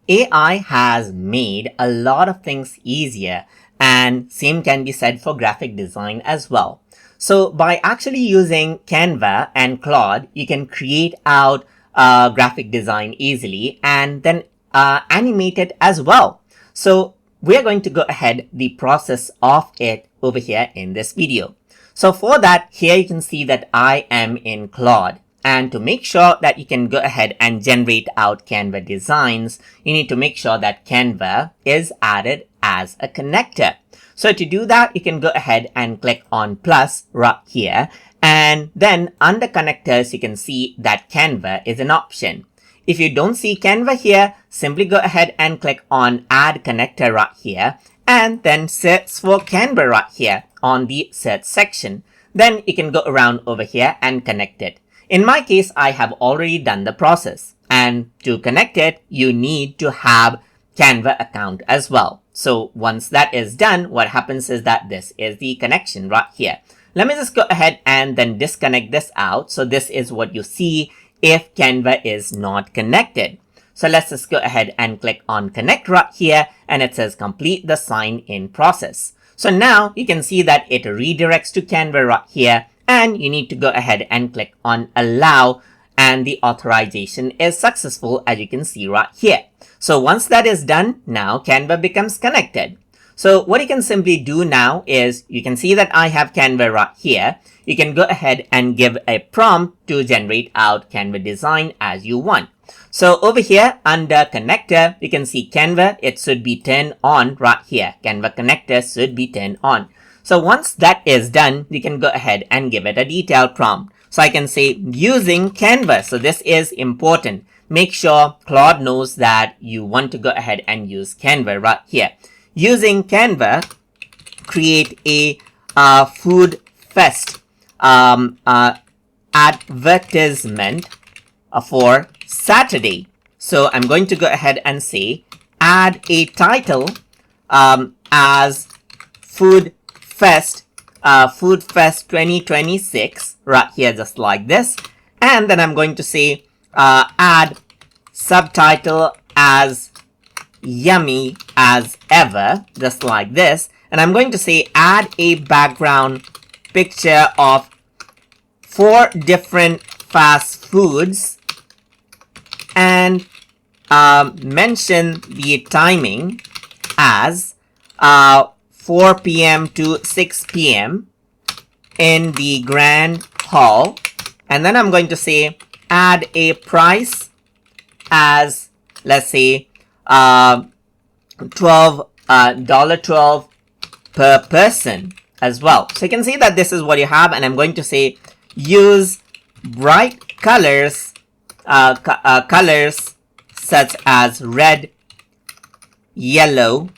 AI has made a lot of things easier, and same can be said for graphic design as well. So by actually using Canva and Claude, you can create out graphic design easily and then animate it as well. So we're going to go ahead the process of it over here in this video. So for that, here you can see that I am in Claude. And to make sure that you can go ahead and generate out Canva designs, you need to make sure that Canva is added as a connector. So to do that, you can go ahead and click on plus right here. And then under connectors, you can see that Canva is an option. If you don't see Canva here, simply go ahead and click on add connector right here. And then search for Canva right here on the search section. Then you can go around over here and connect it. In my case, I have already done the process. And to connect it, you need to have Canva account as well. So once that is done, what happens is that this is the connection right here. Let me just go ahead and then disconnect this out. So this is what you see if Canva is not connected. So let's just go ahead and click on connect right here, and it says complete the sign in process. So now you can see that it redirects to Canva right here, and you need to go ahead and click on allow, and the authorization is successful, as you can see right here. So once that is done, now Canva becomes connected. So what you can simply do now is you can see that I have Canva right here. You can go ahead and give a prompt to generate out Canva design as you want. So over here under connector, you can see Canva. It should be turned on right here. Canva connector should be turned on. So once that is done, you can go ahead and give it a detailed prompt. So I can say using Canva. So this is important. Make sure Claude knows that you want to go ahead and use Canva right here. Using Canva, create a food fest advertisement for Saturday. So I'm going to go ahead and say add a title as Food Fest 2026 right here, just like this. And then I'm going to say add subtitle as yummy as ever, just like this. And I'm going to say add a background picture of 4 different fast foods and mention the timing as 4 p.m. to 6 p.m. in the Grand Hall. And then I'm going to say add a price as, let's say, $12 per person as well. So you can see that this is what you have, and I'm going to say use bright colors, colors such as red, yellow,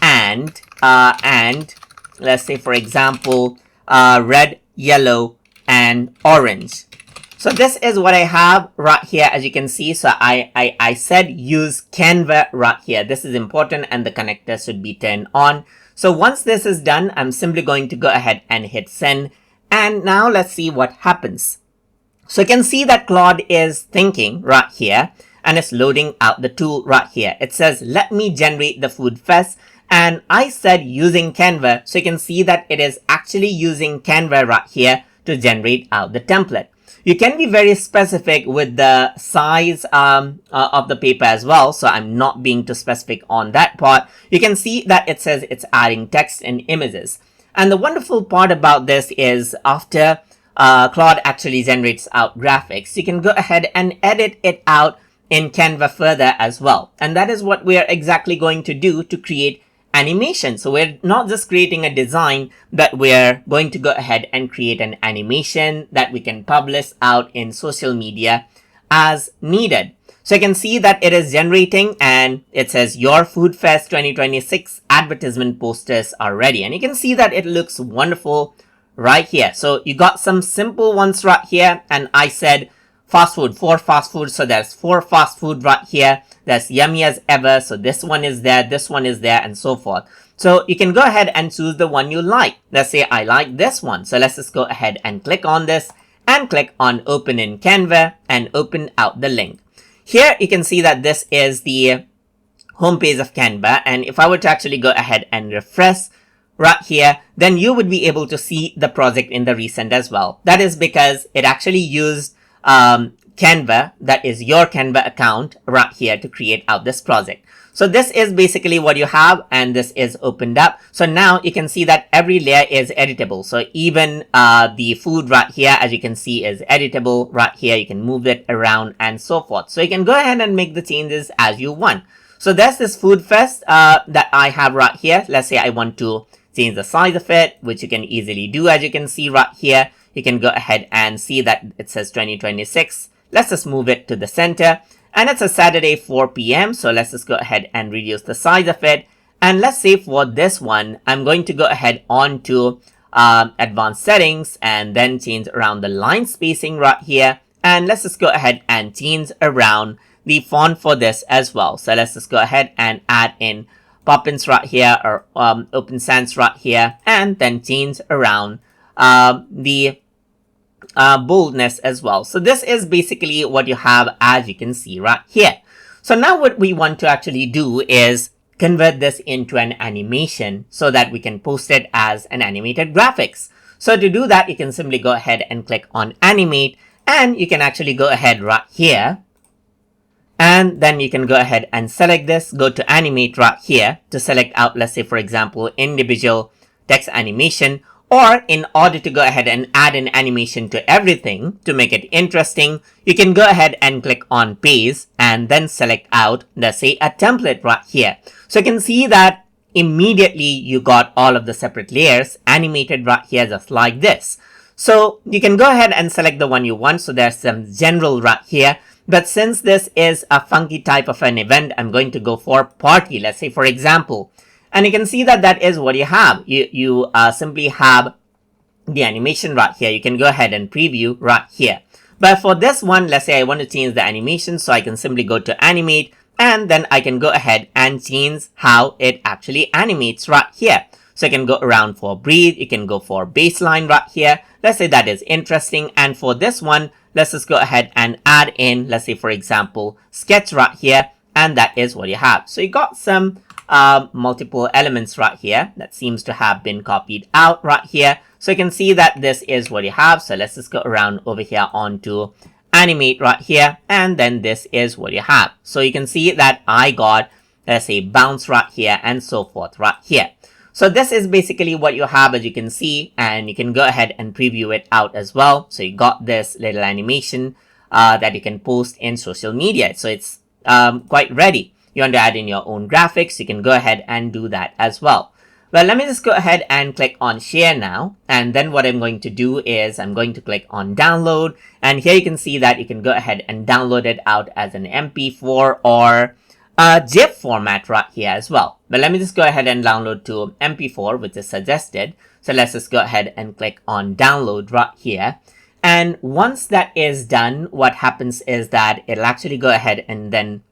and let's say, for example, red, yellow, and orange. So this is what I have right here, as you can see. So I said use Canva right here. This is important, and the connector should be turned on. So once this is done, I'm simply going to go ahead and hit send. And now let's see what happens. So you can see that Claude is thinking right here, and it's loading out the tool right here. It says, let me generate the food fest. And I said using Canva. So you can see that it is actually using Canva right here to generate out the template. You can be very specific with the size of the paper as well. So I'm not being too specific on that part. You can see that it says it's adding text and images. And the wonderful part about this is after Claude actually generates out graphics, you can go ahead and edit it out in Canva further as well. And that is what we are exactly going to do to create animation. So we're not just creating a design, but we're going to go ahead and create an animation that we can publish out in social media as needed. So you can see that it is generating, and it says your Food Fest 2026 advertisement posters are ready. And you can see that it looks wonderful right here. So you got some simple ones right here, and I said fast food, 4 fast food. So there's 4 fast food right here. That's yummy as ever. So this one is there, this one is there, and so forth. So you can go ahead and choose the one you like. Let's say I like this one. So let's just go ahead and click on this and click on open in Canva and open out the link. here you can see that this is the homepage of Canva, and if I were to actually go ahead and refresh right here, then you would be able to see the project in the recent as well. That is because it actually used Canva, that is your Canva account right here, to create out this project. So this is basically what you have, and this is opened up. So now you can see that every layer is editable. So even the food right here, as you can see, is editable right here. You can move it around and so forth. So you can go ahead and make the changes as you want. So there's this food fest that I have right here. Let's say I want to change the size of it, which you can easily do. As you can see right here, you can go ahead and see that it says 2026. Let's just move it to the center. And it's a Saturday 4 p.m. So let's just go ahead and reduce the size of it. And let's say for this one, I'm going to go ahead on to advanced settings and then change around the line spacing right here. And let's just go ahead and change around the font for this as well. So let's just go ahead and add in Poppins right here, or Open Sans right here, and then change around the boldness as well. So this is basically what you have, as you can see right here. So now what we want to actually do is convert this into an animation so that we can post it as an animated graphics. So to do that, you can simply go ahead and click on animate, and you can actually go ahead right here. And then you can go ahead and select this, go to animate right here to select out, let's say, for example, individual text animation. Or in order to go ahead and add an animation to everything to make it interesting, you can go ahead and click on paste and then select out, let's say, a template right here. So you can see that immediately you got all of the separate layers animated right here, just like this. So you can go ahead and select the one you want. So there's some general right here. But since this is a funky type of an event, I'm going to go for party, let's say, for example. And you can see that that is what you have. You simply have the animation right here. You can go ahead and preview right here. But for this one, let's say I want to change the animation, so I can simply go to animate, and then I can go ahead and change how it actually animates right here. So you can go around for breathe, you can go for baseline right here. Let's say that is interesting. And for this one, let's just go ahead and add in, let's say, for example, sketch right here. And that is what you have. So you got some multiple elements right here that seems to have been copied out right here. So you can see that this is what you have. So let's just go around over here onto animate right here. And then this is what you have. So you can see that I got, let's say, bounce right here and so forth right here. So this is basically what you have, as you can see, and you can go ahead and preview it out as well. So you got this little animation that you can post in social media. So it's quite ready. You want to add in your own graphics, you can go ahead and do that as well. Well, let me just go ahead and click on share now. And then what I'm going to do is I'm going to click on download. And here you can see that you can go ahead and download it out as an MP4 or GIF format right here as well. But let me just go ahead and download to MP4, which is suggested. So let's just go ahead and click on download right here. And once that is done, what happens is that it'll actually go ahead and then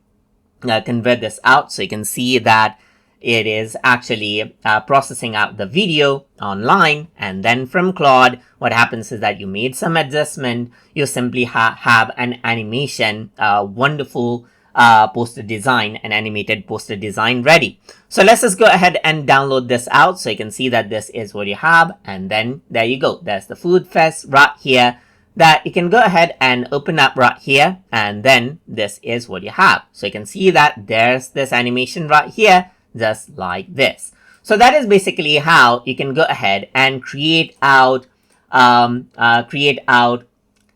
convert this out. So you can see that it is actually processing out the video online. And then from Claude, what happens is that you made some adjustment. You simply have an animation, wonderful poster design, an animated poster design ready. So let's just go ahead and download this out. So you can see that this is what you have. And then there you go. There's the food fest right here that you can go ahead and open up right here. And then this is what you have. So you can see that there's this animation right here, just like this. So that is basically how you can go ahead and create out an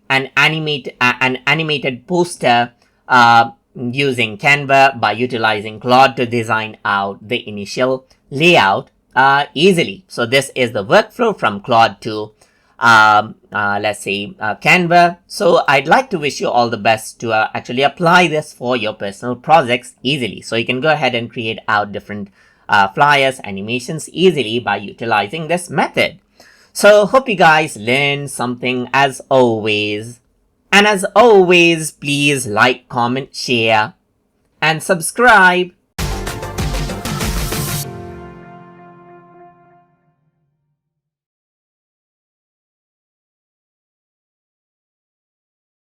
animated poster using Canva by utilizing Claude to design out the initial layout easily. So this is the workflow from Claude to let's say Canva. So I'd like to wish you all the best to actually apply this for your personal projects easily. So you can go ahead and create out different flyers, animations easily by utilizing this method. So hope you guys learned something as always. And as always, please like, comment, share, and subscribe.